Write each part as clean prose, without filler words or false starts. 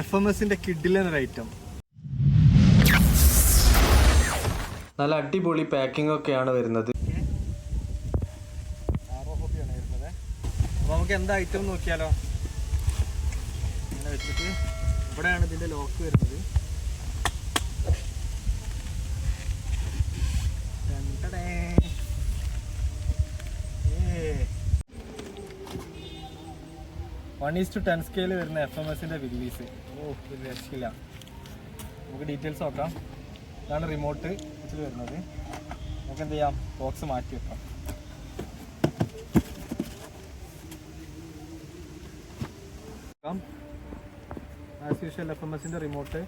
FMSന്റെ കിഡിലൊരു item. നല്ല അടിപൊളി packing ഒക്കെയാണ് വരുന്നത്. അപ്പോൾ നമുക്ക് എന്താ ഐറ്റം നോക്കിയാലോ. ഇങ്ങനെ വെച്ചിട്ട് ഇവിടെയാണ് ഇതിൻ്റെ ലോക്ക് വരുന്നത്. 1:10 സ്കെയിൽ വരുന്ന FMSന്റെ വില്ലീസ്. ഇത് രക്ഷയില്ല. നമുക്ക് ഡീറ്റെയിൽസ് നോക്കാം. ഇതാണ് റിമോട്ട് ഇതിൽ വരുന്നത്. നമുക്ക് എന്ത് ചെയ്യാം, ബോക്സ് മാറ്റി വെക്കാം. ആസ് യൂഷ്വൽ FMSന്റെ റിമോട്ട്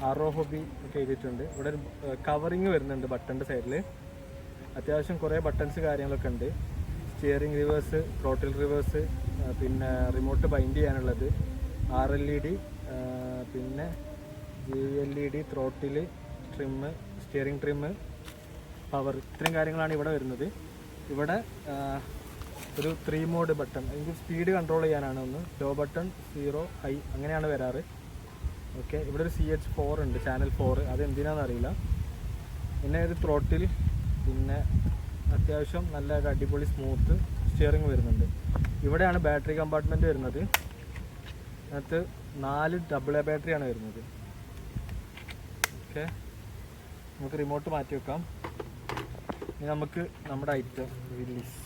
ആറോ ഹോബി ഒക്കെ എഴുതിയിട്ടുണ്ട്. ഇവിടെ ഒരു കവറിങ് വരുന്നുണ്ട് ബട്ടൻ്റെ സൈഡിൽ. അത്യാവശ്യം കുറേ ബട്ടൺസ് കാര്യങ്ങളൊക്കെ ഉണ്ട്. സ്റ്റിയറിംഗ് റിവേഴ്സ്, ത്രോട്ടിൽ റിവേഴ്സ്, പിന്നെ റിമോട്ട് ബൈൻഡ് ചെയ്യാനുള്ളത്, RLED, പിന്നെ GLED, throttle, trim, steering trim, power, ഇത്രയും കാര്യങ്ങളാണ് ഇവിടെ വരുന്നത്. ഇവിടെ ഒരു 3 മോഡ് ബട്ടൺ, എനിക്ക് സ്പീഡ് കൺട്രോൾ ചെയ്യാനാണ്. ഒന്ന് ലോ ബട്ടൺ, 0, ഹൈ, അങ്ങനെയാണ് വരാറ്. ഓക്കെ, ഇവിടെ ഒരു CH4 ഉണ്ട്, ചാനൽ 4, അത് എന്തിനാണെന്ന് അറിയില്ല. പിന്നെ ഒരു ത്രോട്ടിൽ, പിന്നെ അത്യാവശ്യം നല്ല ഒരു അടിപൊളി സ്മൂത്ത് സ്റ്റിയറിംഗ് വരുന്നുണ്ട്. ഇവിടെയാണ് ബാറ്ററി കമ്പാർട്ട്മെൻറ്റ് വരുന്നത്. അതിനകത്ത് 4 AA ബാറ്ററിയാണ് വരുന്നത്. ഓക്കെ, നമുക്ക് റിമോട്ട് മാറ്റി വെക്കാം. ഇനി നമുക്ക് നമ്മുടെ ഐറ്റം വില്ലീസ്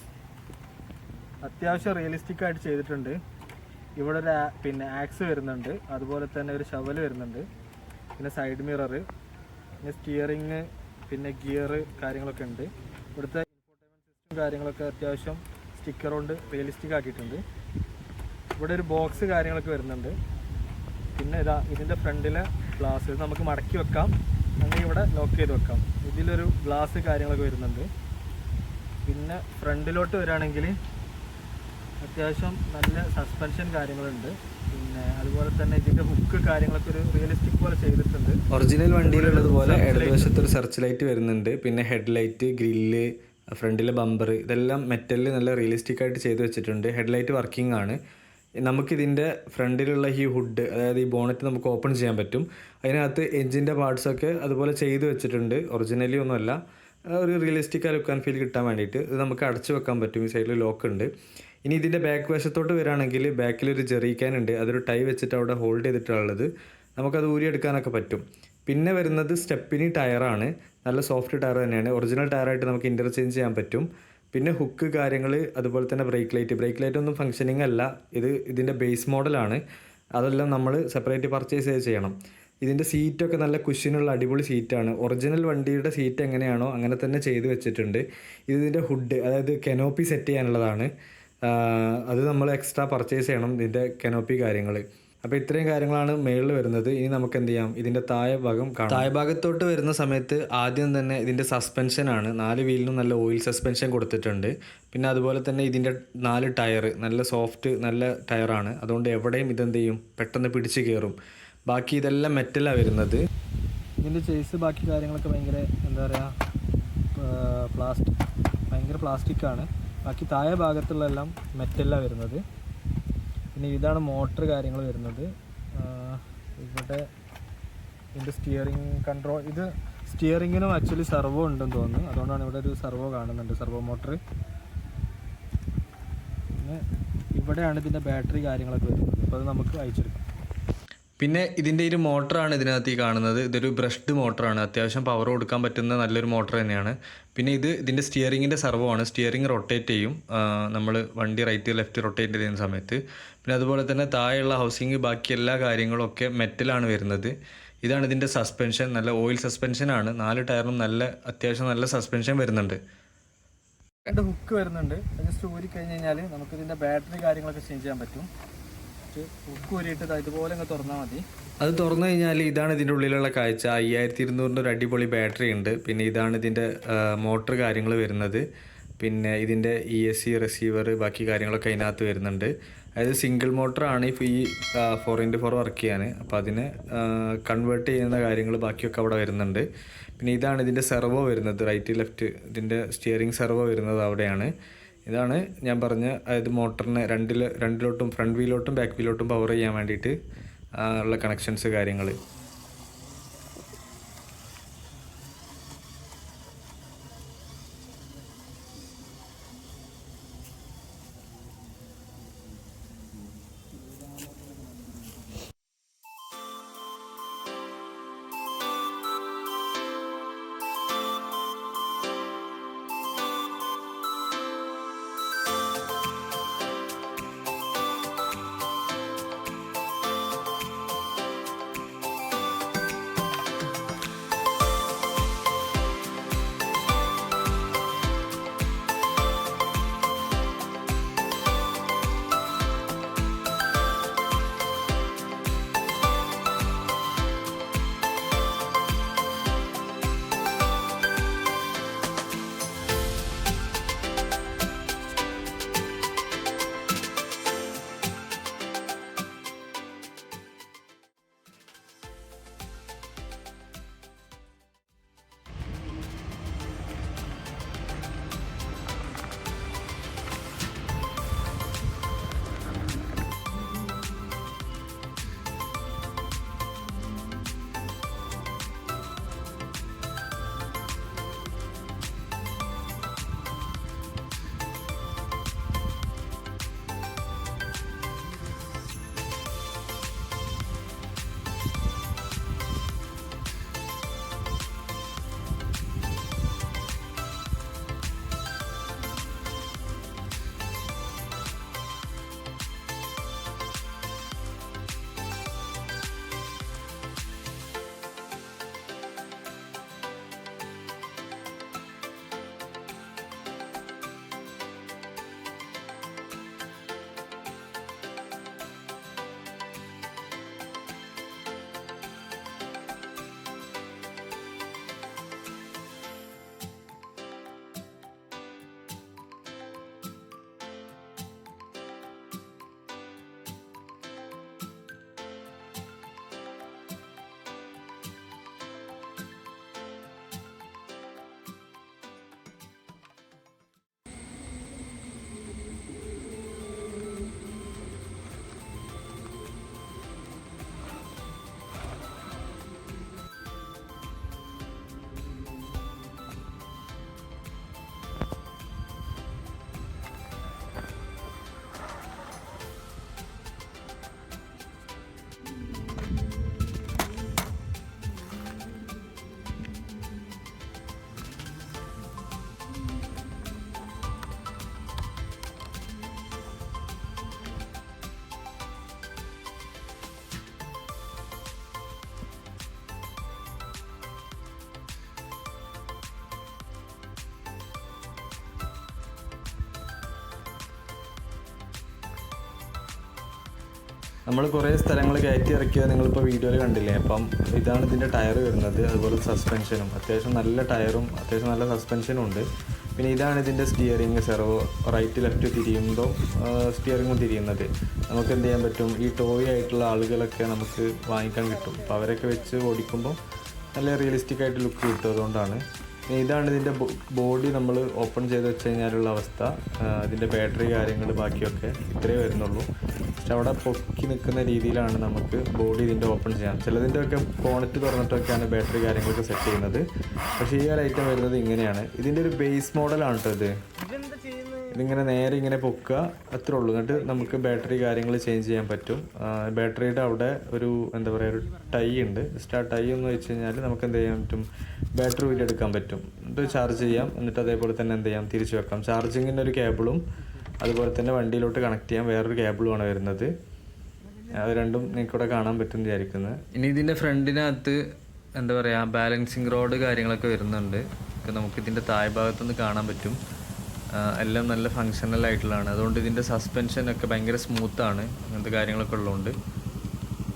അത്യാവശ്യം റിയലിസ്റ്റിക് ആയിട്ട് ചെയ്തിട്ടുണ്ട്. ഇവിടെ ഒരു പിന്നെ ആക്സ് വരുന്നുണ്ട്, അതുപോലെ തന്നെ ഒരു ഷവൽ വരുന്നുണ്ട്, പിന്നെ സൈഡ് മിറർ, പിന്നെ സ്റ്റിയറിങ്, പിന്നെ ഗിയർ കാര്യങ്ങളൊക്കെ ഉണ്ട്. ഇവിടുത്തെ ഇൻഫോർടൈൻമെൻറ്റ് സിസ്റ്റം കാര്യങ്ങളൊക്കെ അത്യാവശ്യം സ്റ്റിക്കർ കൊണ്ട് റിയലിസ്റ്റിക് ആക്കിയിട്ടുണ്ട്. ഇവിടെ ഒരു ബോക്സ് കാര്യങ്ങളൊക്കെ വരുന്നുണ്ട്. പിന്നെ ഇതിൻ്റെ ഫ്രണ്ടിലെ ഗ്ലാസ് ഇത് നമുക്ക് മടക്കി വെക്കാം, അല്ലെങ്കിൽ ഇവിടെ ലോക്ക് ചെയ്ത് വെക്കാം. ഇതിലൊരു ഗ്ലാസ് കാര്യങ്ങളൊക്കെ വരുന്നുണ്ട്. പിന്നെ ഫ്രണ്ടിലോട്ട് വരികയാണെങ്കിൽ അത്യാവശ്യം നല്ല സസ്പെൻഷൻ കാര്യങ്ങളുണ്ട്. പിന്നെ അതുപോലെ തന്നെ ഇതിൻ്റെ ഹുക്ക് കാര്യങ്ങളൊക്കെ ഒരു റിയലിസ്റ്റിക് പോലെ ചെയ്തിട്ടുണ്ട്. ഒറിജിനൽ വണ്ടിയിലുള്ളതുപോലെ ഇടതുവശത്ത് ഒരു സെർച്ച് ലൈറ്റ് വരുന്നുണ്ട്. പിന്നെ ഹെഡ് ലൈറ്റ്, ഗ്രില്ല്, ഫ്രണ്ടിലെ ബമ്പർ, ഇതെല്ലാം മെറ്റലിൽ നല്ല റിയലിസ്റ്റിക് ആയിട്ട് ചെയ്ത് വെച്ചിട്ടുണ്ട്. ഹെഡ്ലൈറ്റ് വർക്കിംഗ് ആണ്. നമുക്കിതിൻ്റെ ഫ്രണ്ടിലുള്ള ഈ ഹുഡ്, അതായത് ഈ ബോണറ്റ് നമുക്ക് ഓപ്പൺ ചെയ്യാൻ പറ്റും. അതിനകത്ത് എഞ്ചിൻ്റെ പാർട്സൊക്കെ അതുപോലെ ചെയ്ത് വെച്ചിട്ടുണ്ട്. ഒറിജിനലി ഒന്നുമല്ല, ഒരു റിയലിസ്റ്റിക് ലുക്ക് ആൻഡ് ഫീൽ കിട്ടാൻ വേണ്ടിയിട്ട്. ഇത് നമുക്ക് അടച്ചു വെക്കാൻ പറ്റും. ഈ സൈഡിൽ ലോക്ക് ഉണ്ട്. ഇനി ഇതിൻ്റെ ബാക്ക് വശത്തോട്ട് വരികയാണെങ്കിൽ ബാക്കിലൊരു ജെറി ക്യാൻ ഉണ്ട്. അതൊരു ടൈ വെച്ചിട്ട് അവിടെ ഹോൾഡ് ചെയ്തിട്ടുള്ളത്. നമുക്കത് ഊരിയെടുക്കാനൊക്കെ പറ്റും. പിന്നെ വരുന്നത് സ്റ്റെപ്പിനി ടയറാണ്. നല്ല സോഫ്റ്റ് ടയർ തന്നെയാണ്. ഒറിജിനൽ ടയറായിട്ട് നമുക്ക് ഇൻ്റർചേഞ്ച് ചെയ്യാൻ പറ്റും. പിന്നെ ഹുക്ക് കാര്യങ്ങൾ, അതുപോലെ തന്നെ ബ്രേക്ക് ലൈറ്റ് ഒന്നും ഫങ്ഷനിങ് അല്ല. ഇതിൻ്റെ ബേസ് മോഡലാണ്. അതെല്ലാം നമ്മൾ സെപ്പറേറ്റ് പർച്ചേസ് ചെയ്യണം. ഇതിൻ്റെ സീറ്റൊക്കെ നല്ല കുഷ്യനുള്ള അടിപൊളി സീറ്റാണ്. ഒറിജിനൽ വണ്ടിയുടെ സീറ്റ് എങ്ങനെയാണോ അങ്ങനെ തന്നെ ചെയ്ത് വെച്ചിട്ടുണ്ട്. ഇതിൻ്റെ ഹുഡ്, അതായത് കെനോപ്പി സെറ്റ് ചെയ്യാനുള്ളതാണ്. അത് നമ്മൾ എക്സ്ട്രാ പർച്ചേസ് ചെയ്യണം, ഇതിൻ്റെ കെനോപ്പി കാര്യങ്ങൾ. അപ്പോൾ ഇത്രയും കാര്യങ്ങളാണ് മേളിൽ വരുന്നത്. ഇനി നമുക്ക് എന്ത് ചെയ്യാം, ഇതിൻ്റെ താഴെ ഭാഗം കാണാം. താഴെ ഭാഗത്തോട്ട് വരുന്ന സമയത്ത് ആദ്യം തന്നെ ഇതിൻ്റെ സസ്പെൻഷനാണ്. 4 വീലിനും നല്ല ഓയിൽ സസ്പെൻഷൻ കൊടുത്തിട്ടുണ്ട്. പിന്നെ അതുപോലെ തന്നെ ഇതിൻ്റെ 4 ടയർ നല്ല സോഫ്റ്റ് നല്ല ടയറാണ്. അതുകൊണ്ട് എവിടെയും ഇതെന്ത് ചെയ്യും, പെട്ടെന്ന് പിടിച്ച് കയറും. ബാക്കി ഇതെല്ലാം മെറ്റലാണ് വരുന്നത്. ഇതിൻ്റെ ചേസ് ബാക്കി കാര്യങ്ങളൊക്കെ ഭയങ്കര എന്താ പറയുക, ഭയങ്കര പ്ലാസ്റ്റിക്കാണ്. ബാക്കി താഴെ ഭാഗത്തുള്ളതെല്ലാം മെറ്റലാണ് വരുന്നത്. പിന്നെ ഇതാണ് മോട്ടർ കാര്യങ്ങൾ വരുന്നത്. ഇവിടെ ഇതിൻ്റെ സ്റ്റിയറിംഗ് കൺട്രോൾ, ഇത് സ്റ്റിയറിങ്ങിനും ആക്ച്വലി സെർവോ ഉണ്ടെന്ന് തോന്നുന്നു. അതുകൊണ്ടാണ് ഇവിടെ ഒരു സെർവോ കാണുന്നുണ്ട്, സെർവോ മോട്ടർ. പിന്നെ ഇവിടെയാണ് ഇതിൻ്റെ ബാറ്ററി കാര്യങ്ങളൊക്കെ വരുന്നത്. അപ്പോൾ അത് നമുക്ക് അയച്ചെടുക്കാം. പിന്നെ ഇതിൻ്റെ ഒരു മോട്ടറാണ് ഇതിനകത്ത് ഈ കാണുന്നത്. ഇതൊരു ബ്രഷ്ഡ് മോട്ടറാണ്. അത്യാവശ്യം പവർ കൊടുക്കാൻ പറ്റുന്ന നല്ലൊരു മോട്ടർ തന്നെയാണ്. പിന്നെ ഇതിൻ്റെ സ്റ്റിയറിങ്ങിൻ്റെ സെർവോ ആണ്. സ്റ്റിയറിംഗ് റൊട്ടേറ്റ് ചെയ്യും നമ്മൾ വണ്ടി റൈറ്റ് ലെഫ്റ്റ് റൊട്ടേറ്റ് ചെയ്യുന്ന സമയത്ത്. പിന്നെ അതുപോലെ തന്നെ താഴെയുള്ള ഹൗസിങ് ബാക്കി എല്ലാ കാര്യങ്ങളും ഒക്കെ മെറ്റലാണ് വരുന്നത്. ഇതാണ് ഇതിൻ്റെ സസ്പെൻഷൻ. നല്ല ഓയിൽ സസ്പെൻഷനാണ്. 4 ടയറിനും അത്യാവശ്യം നല്ല സസ്പെൻഷൻ വരുന്നുണ്ട്. 2 ഹുക്ക് വരുന്നുണ്ട്. ജസ്റ്റ് ഊരി കഴിഞ്ഞ് കഴിഞ്ഞാൽ നമുക്കിതിൻ്റെ ബാറ്ററി കാര്യങ്ങളൊക്കെ ചേഞ്ച് ചെയ്യാൻ പറ്റും. ഹുക്ക് ഊരിയിട്ട് ഇതുപോലെ അങ്ങ് തുറന്നാൽ മതി. അത് തുറന്നു കഴിഞ്ഞാൽ ഇതാണ് ഇതിൻ്റെ ഉള്ളിലുള്ള കാഴ്ച. 5200 ഒരു അടിപൊളി ബാറ്ററി ഉണ്ട്. പിന്നെ ഇതാണ് ഇതിൻ്റെ മോട്ടർ കാര്യങ്ങൾ വരുന്നത്. പിന്നെ ഇതിൻ്റെ ESC റിസീവർ ബാക്കി കാര്യങ്ങളൊക്കെ അതിനകത്ത് വരുന്നുണ്ട്. അതായത് സിംഗിൾ മോട്ടറാണ് ഈ 4x4 വർക്ക് ചെയ്യാൻ. അപ്പോൾ അതിനെ കൺവേർട്ട് ചെയ്യുന്ന കാര്യങ്ങൾ ബാക്കിയൊക്കെ അവിടെ വരുന്നുണ്ട്. പിന്നെ ഇതാണ് ഇതിൻ്റെ സെർവോ വരുന്നത്, റൈറ്റ് ലെഫ്റ്റ് ഇതിൻ്റെ സ്റ്റിയറിംഗ് സെർവോ വരുന്നത് അവിടെയാണ്. ഇതാണ് ഞാൻ പറഞ്ഞ, അതായത് മോട്ടറിനെ രണ്ടിലോട്ടും ഫ്രണ്ട് വീലോട്ടും ബാക്ക് വീലോട്ടും പവർ ചെയ്യാൻ വേണ്ടിയിട്ട് ഉള്ള കണക്ഷൻസ് കാര്യങ്ങൾ. നമ്മൾ കുറേ സ്ഥലങ്ങൾ കയറ്റി ഇറക്കിയത് നിങ്ങളിപ്പോൾ വീഡിയോയിൽ കണ്ടില്ലേ. അപ്പം ഇതാണ് ഇതിൻ്റെ ടയർ വരുന്നത്. അതുപോലെ സസ്പെൻഷനും അത്യാവശ്യം നല്ല ടയറും അത്യാവശ്യം നല്ല സസ്പെൻഷനും ഉണ്ട്. പിന്നെ ഇതാണ് ഇതിൻ്റെ സ്റ്റിയറിങ് സെർവോ. റൈറ്റ് ലെഫ്റ്റ് തിരിയുമ്പോൾ സ്റ്റിയറിങ്ങും തിരിയുന്നത്. നമുക്ക് എന്ത് ചെയ്യാൻ പറ്റും, ഈ ടോയ് ആയിട്ടുള്ള ആളുകളൊക്കെ നമുക്ക് വാങ്ങിക്കാൻ കിട്ടും. അപ്പോൾ അവരൊക്കെ വെച്ച് ഓടിക്കുമ്പോൾ നല്ല റിയലിസ്റ്റിക് ആയിട്ട് ലുക്ക് കിട്ടും. അതുകൊണ്ടാണ്. ഇതാണ് ഇതിൻ്റെ ബോഡി നമ്മൾ ഓപ്പൺ ചെയ്ത് വെച്ച് കഴിഞ്ഞാലുള്ള അവസ്ഥ. ഇതിൻ്റെ ബാറ്ററി കാര്യങ്ങൾ ബാക്കിയൊക്കെ ഇത്രയേ വരുന്നുള്ളൂ. പക്ഷെ അവിടെ പൊക്കി നിൽക്കുന്ന രീതിയിലാണ് നമുക്ക് ബോഡി ഇതിൻ്റെ ഓപ്പൺ ചെയ്യാം. ചിലതിൻ്റെയൊക്കെ ബോണറ്റ് തുറന്നിട്ടൊക്കെയാണ് ബാറ്ററി കാര്യങ്ങളൊക്കെ സെറ്റ് ചെയ്യുന്നത്. പക്ഷേ ഈ ഒരു ഐറ്റം വരുന്നത് ഇങ്ങനെയാണ്. ഇതിൻ്റെ ഒരു ബേസ് മോഡലാണ് കേട്ടോ ഇത്. ഇതിങ്ങനെ നേരെ ഇങ്ങനെ പൊക്കുക, അത്രേ ഉള്ളൂ. എന്നിട്ട് നമുക്ക് ബാറ്ററി കാര്യങ്ങൾ ചേഞ്ച് ചെയ്യാൻ പറ്റും. ബാറ്ററിയുടെ അവിടെ ഒരു എന്താ പറയുക, ഒരു ടൈ ഉണ്ട്. ജസ്റ്റ് ആ ടൈ എന്ന് വെച്ച് കഴിഞ്ഞാൽ നമുക്ക് എന്ത് ചെയ്യാൻ പറ്റും, ബാറ്ററി ഊരിയെടുക്കാൻ പറ്റും. എന്നിട്ട് ചാർജ് ചെയ്യാം. എന്നിട്ട് അതേപോലെ തന്നെ എന്ത് ചെയ്യാം, തിരിച്ചു വെക്കാം. ചാർജിങ്ങിൻ്റെ ഒരു കേബിളും അതുപോലെ തന്നെ വണ്ടിയിലോട്ട് കണക്ട് ചെയ്യാൻ വേറൊരു കേബിളുമാണ് വരുന്നത്. അത് രണ്ടും നിങ്ങൾക്കിവിടെ കാണാൻ പറ്റും വിചാരിക്കുന്നത്. ഇനി ഇതിൻ്റെ ഫ്രണ്ടിനകത്ത് എന്താ പറയുക, ബാലൻസിങ് റോഡ് കാര്യങ്ങളൊക്കെ വരുന്നുണ്ട്. നമുക്കിതിൻ്റെ താഴ് ഭാഗത്തുനിന്ന് കാണാൻ പറ്റും. എല്ലാം നല്ല ഫങ്ഷണൽ ആയിട്ടുള്ളതാണ്. അതുകൊണ്ട് ഇതിൻ്റെ സസ്പെൻഷനൊക്കെ ഭയങ്കര സ്മൂത്താണ്. അങ്ങനത്തെ കാര്യങ്ങളൊക്കെ ഉള്ളതുകൊണ്ട്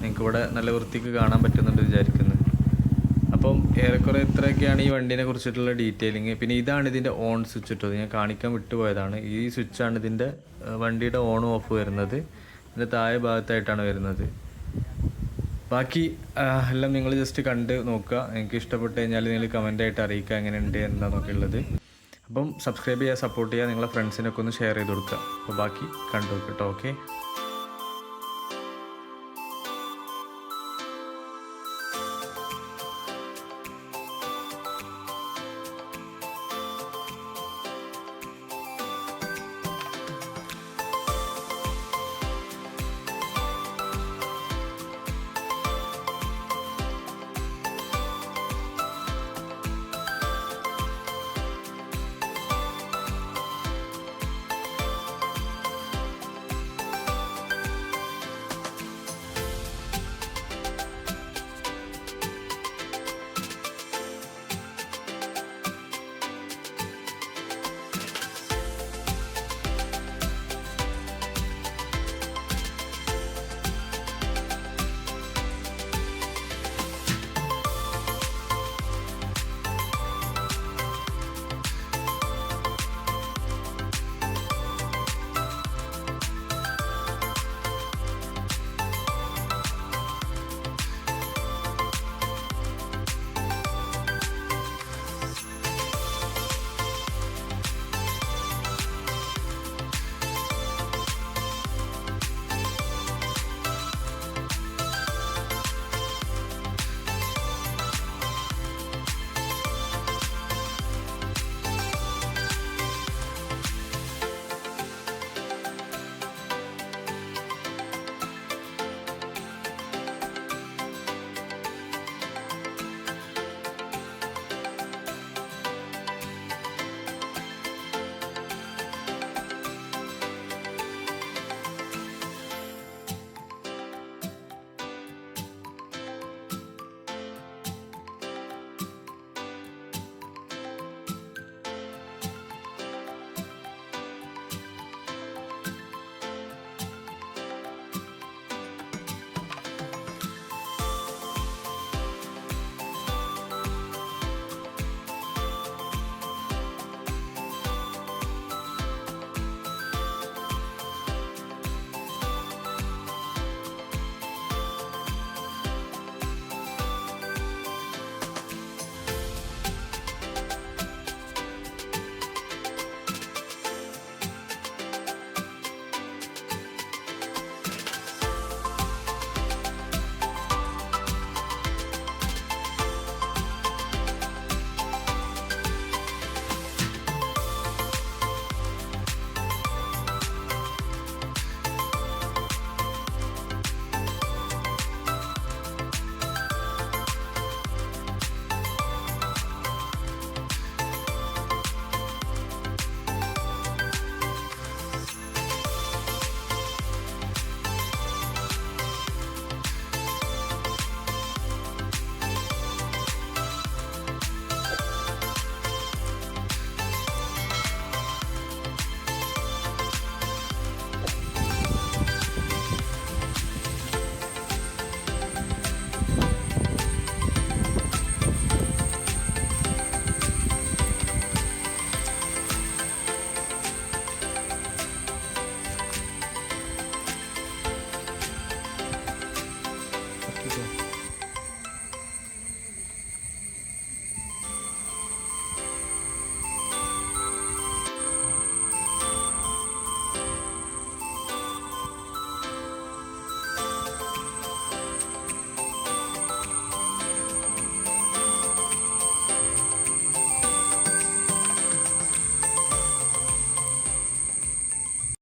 നിങ്ങൾക്കിവിടെ നല്ല വൃത്തിക്ക് കാണാൻ പറ്റുന്നുണ്ട് വിചാരിക്കുന്നത്. അപ്പം ഏറെക്കുറെ ഇത്രയൊക്കെയാണ് ഈ വണ്ടീനെ കുറിച്ചിട്ടുള്ള ഡീറ്റെയിലിങ്. പിന്നെ ഇതാണ് ഇതിൻ്റെ ഓൺ സ്വിച്ച് ഇട്ടത്, ഞാൻ കാണിക്കാൻ വിട്ടുപോയതാണ്. ഈ സ്വിച്ചാണ് ഇതിൻ്റെ വണ്ടിയുടെ ഓണും ഓഫ് വരുന്നത്. ഇതിൻ്റെ താഴെ ഭാഗത്തായിട്ടാണ് വരുന്നത്. ബാക്കി എല്ലാം നിങ്ങൾ ജസ്റ്റ് കണ്ട് നോക്കുക. നിങ്ങൾക്ക് ഇഷ്ടപ്പെട്ട് കഴിഞ്ഞാൽ നിങ്ങൾ കമൻ്റായിട്ട് അറിയിക്കുക എങ്ങനെയുണ്ട് എന്താണെന്നൊക്കെ ഉള്ളത്. അപ്പം സബ്സ്ക്രൈബ് ചെയ്യുക, സപ്പോർട്ട് ചെയ്യുക, നിങ്ങളെ ഫ്രണ്ട്സിനൊക്കെ ഒന്ന് ഷെയർ ചെയ്ത് കൊടുക്കുക. അപ്പോൾ ബാക്കി കണ്ടു നോക്കട്ടോ. ഓക്കെ.